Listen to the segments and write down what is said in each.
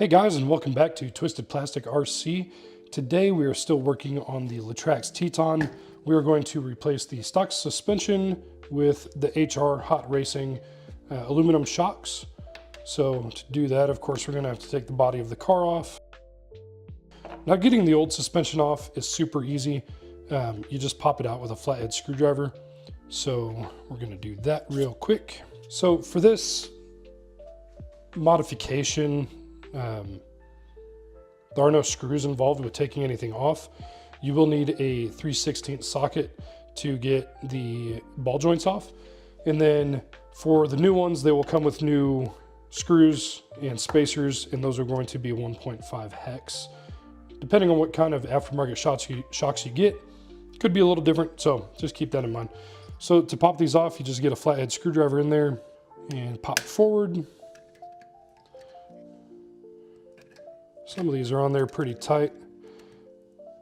Hey guys, and welcome back to Twisted Plastic RC. Today we are still working on the Latrax Teton. We are going to replace the stock suspension with the HR Hot Racing aluminum shocks. So to do that, of course, we're going to have to take the body of the car off. Now, getting the old suspension off is super easy. You just pop it out with a flathead screwdriver. So we're going to do that real quick. So for this modification, there are no screws involved with taking anything off. You will need a 3/16 socket to get the ball joints off. And then for the new ones, they will come with new screws and spacers, and those are going to be 1.5 hex. Depending on what kind of aftermarket shocks you get, could be a little different, so just keep that in mind. So to pop these off, you just get a flathead screwdriver in there and pop forward. Some of these are on there pretty tight.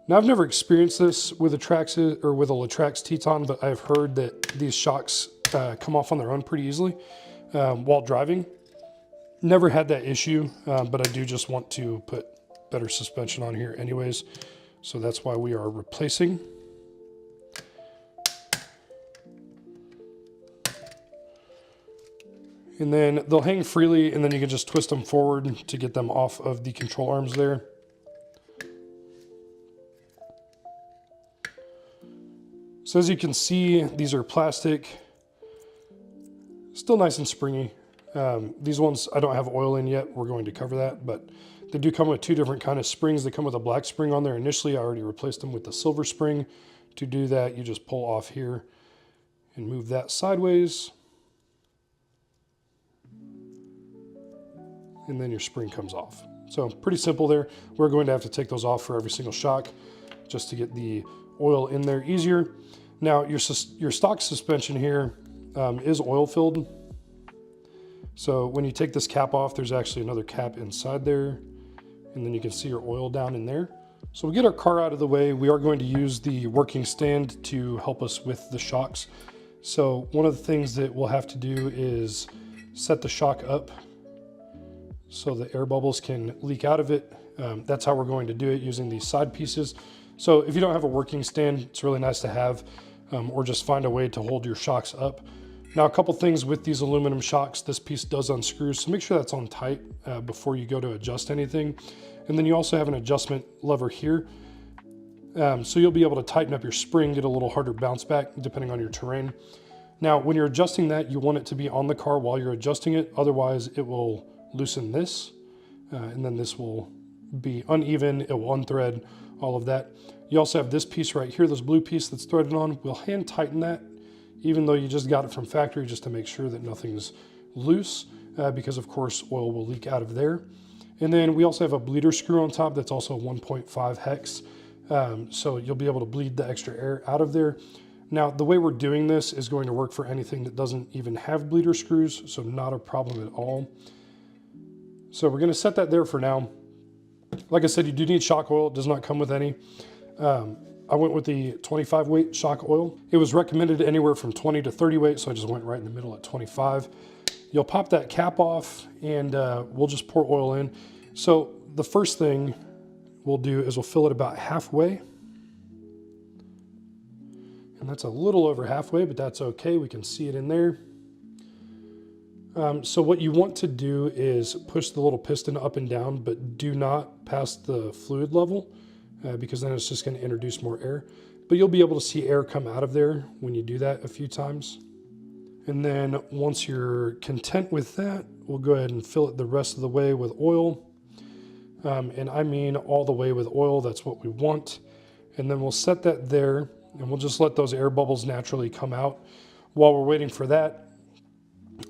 Now, I've never experienced this with a Latrax Teton, but I've heard that these shocks come off on their own pretty easily while driving. Never had that issue, but I do just want to put better suspension on here anyways. So that's why we are replacing. And then they'll hang freely, and then you can just twist them forward to get them off of the control arms there. So as you can see, these are plastic, still nice and springy. These ones I don't have oil in yet. We're going to cover that, but they do come with two different kind of springs. They come with a black spring on there. Initially, I already replaced them with the silver spring. To do that, you just pull off here and move that sideways. And then your spring comes off. So pretty simple there. We're going to have to take those off for every single shock just to get the oil in there easier. Now your stock suspension here is oil filled. So when you take this cap off, there's actually another cap inside there, and then you can see your oil down in there. So we'll get our car out of the way. We are going to use the working stand to help us with the shocks. So one of the things that we'll have to do is set the shock up so the air bubbles can leak out of it. That's how we're going to do it, using these side pieces. So if you don't have a working stand, it's really nice to have, or just find a way to hold your shocks up. Now, a couple things with these aluminum shocks, this piece does unscrew, so make sure that's on tight before you go to adjust anything. And then you also have an adjustment lever here. So you'll be able to tighten up your spring, get a little harder bounce back depending on your terrain. Now, when you're adjusting that, you want it to be on the car while you're adjusting it. Otherwise, it will loosen this, and then this will be uneven, it will unthread, all of that. You also have this piece right here, this blue piece that's threaded on. We'll hand tighten that, even though you just got it from factory, just to make sure that nothing's loose, because of course oil will leak out of there. And then we also have a bleeder screw on top that's also 1.5 hex, so you'll be able to bleed the extra air out of there. Now, the way we're doing this is going to work for anything that doesn't even have bleeder screws, so not a problem at all. So we're going to set that there for now. Like I said, you do need shock oil. It does not come with any. I went with the 25 weight shock oil. It was recommended anywhere from 20 to 30 weight, so I just went right in the middle at 25. You'll pop that cap off, and we'll just pour oil in. So the first thing we'll do is we'll fill it about halfway. And that's a little over halfway, but that's okay. We can see it in there. So what you want to do is push the little piston up and down, but do not pass the fluid level because then it's just going to introduce more air. But you'll be able to see air come out of there when you do that a few times. And then once you're content with that, we'll go ahead and fill it the rest of the way with oil. And I mean all the way with oil, that's what we want. And then we'll set that there, and we'll just let those air bubbles naturally come out. While we're waiting for that,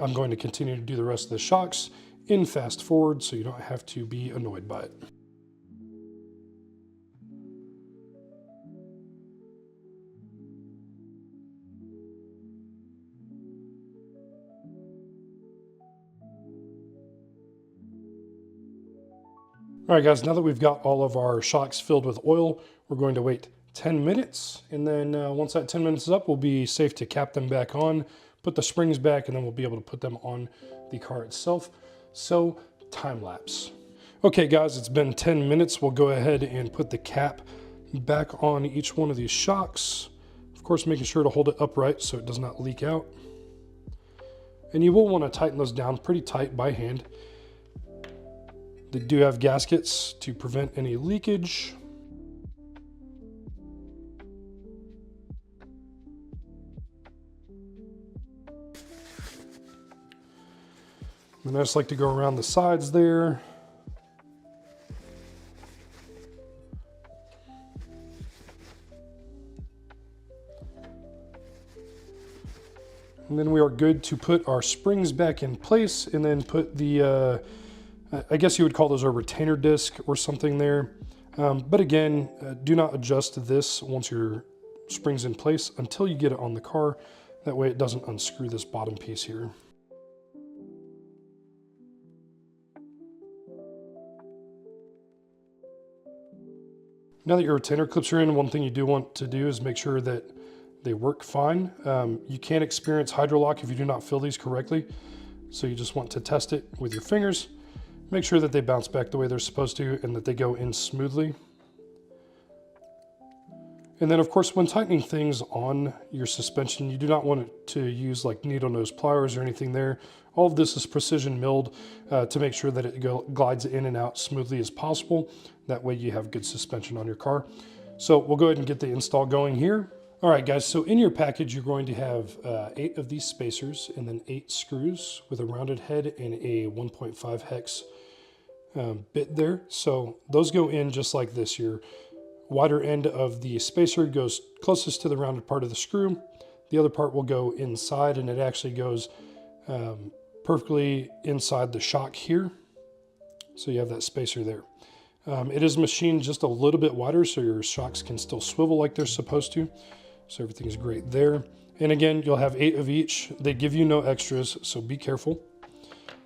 I'm going to continue to do the rest of the shocks in fast forward so you don't have to be annoyed by it. All right, guys, now that we've got all of our shocks filled with oil, we're going to wait 10 minutes. And then once that 10 minutes is up, we'll be safe to cap them back on, put the springs back, and then we'll be able to put them on the car itself. So time lapse. Okay guys, it's been 10 minutes. We'll go ahead and put the cap back on each one of these shocks. Of course, making sure to hold it upright so it does not leak out. And you will want to tighten those down pretty tight by hand. They do have gaskets to prevent any leakage. And I just like to go around the sides there. And then we are good to put our springs back in place and then put the, I guess you would call those a retainer disc or something there. But again, do not adjust this once your spring's in place until you get it on the car. That way it doesn't unscrew this bottom piece here. Now that your retainer clips are in, one thing you do want to do is make sure that they work fine. You can experience hydrolock if you do not fill these correctly. So you just want to test it with your fingers. Make sure that they bounce back the way they're supposed to and that they go in smoothly. And then of course, when tightening things on your suspension, you do not want it to use like needle nose pliers or anything there. All of this is precision milled to make sure that it glides in and out smoothly as possible. That way you have good suspension on your car. So we'll go ahead and get the install going here. All right, guys, so in your package, you're going to have 8 of these spacers and then 8 screws with a rounded head and a 1.5 hex bit there. So those go in just like this. Your wider end of the spacer goes closest to the rounded part of the screw. The other part will go inside, and it actually goes perfectly inside the shock here. So you have that spacer there. It is machined just a little bit wider so your shocks can still swivel like they're supposed to. So everything is great there. And again, you'll have 8 of each. They give you no extras, so be careful.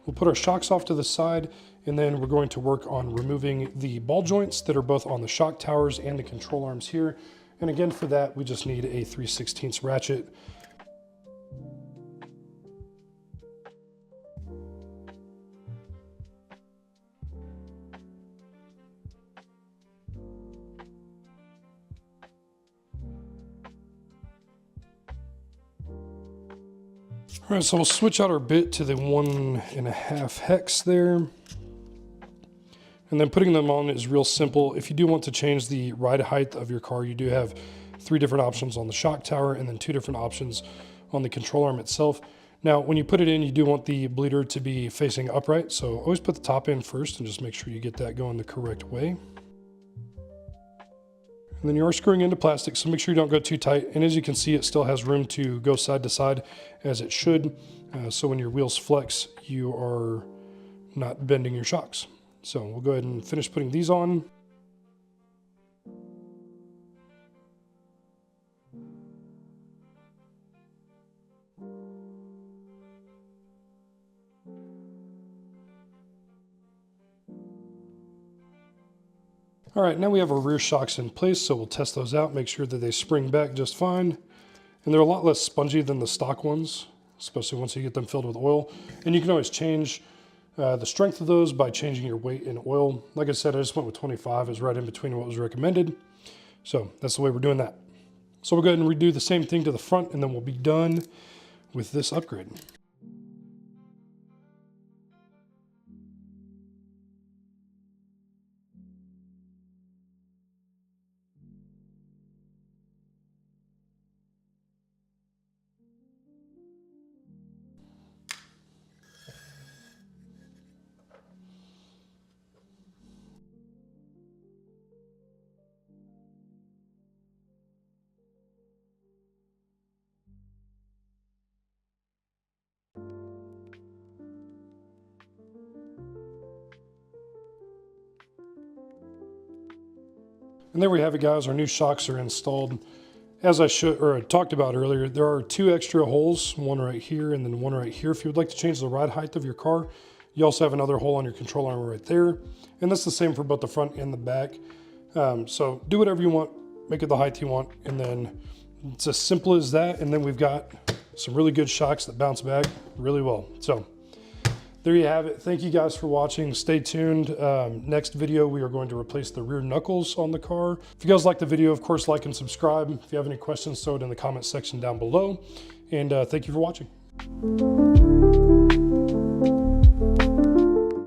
We'll put our shocks off to the side, and then we're going to work on removing the ball joints that are both on the shock towers and the control arms here. And again, for that, we just need a 3/16 ratchet. All right, so we'll switch out our bit to the 1.5 hex there. And then putting them on is real simple. If you do want to change the ride height of your car, you do have 3 different options on the shock tower and then 2 different options on the control arm itself. Now, when you put it in, you do want the bleeder to be facing upright. So always put the top in first and just make sure you get that going the correct way. And then you are screwing into plastic, so make sure you don't go too tight. And as you can see, it still has room to go side to side as it should. So when your wheels flex, you are not bending your shocks. So we'll go ahead and finish putting these on. All right, now we have our rear shocks in place, so we'll test those out, make sure that they spring back just fine. And they're a lot less spongy than the stock ones, especially once you get them filled with oil. And you can always change the strength of those by changing your weight in oil. Like I said, I just went with 25. It was right in between what was recommended. So that's the way we're doing that. So we'll go ahead and redo the same thing to the front, and then we'll be done with this upgrade. And there we have it, guys. Our new shocks are installed. As I talked about earlier, there are 2 extra holes, one right here and then one right here. If you would like to change the ride height of your car, you also have another hole on your control arm right there. And that's the same for both the front and the back. So do whatever you want, make it the height you want, and then it's as simple as that. And then we've got some really good shocks that bounce back really well. So there you have it. Thank you guys for watching. Stay tuned. Next video, we are going to replace the rear knuckles on the car. If you guys like the video, of course, like and subscribe. If you have any questions, throw it in the comment section down below. And thank you for watching.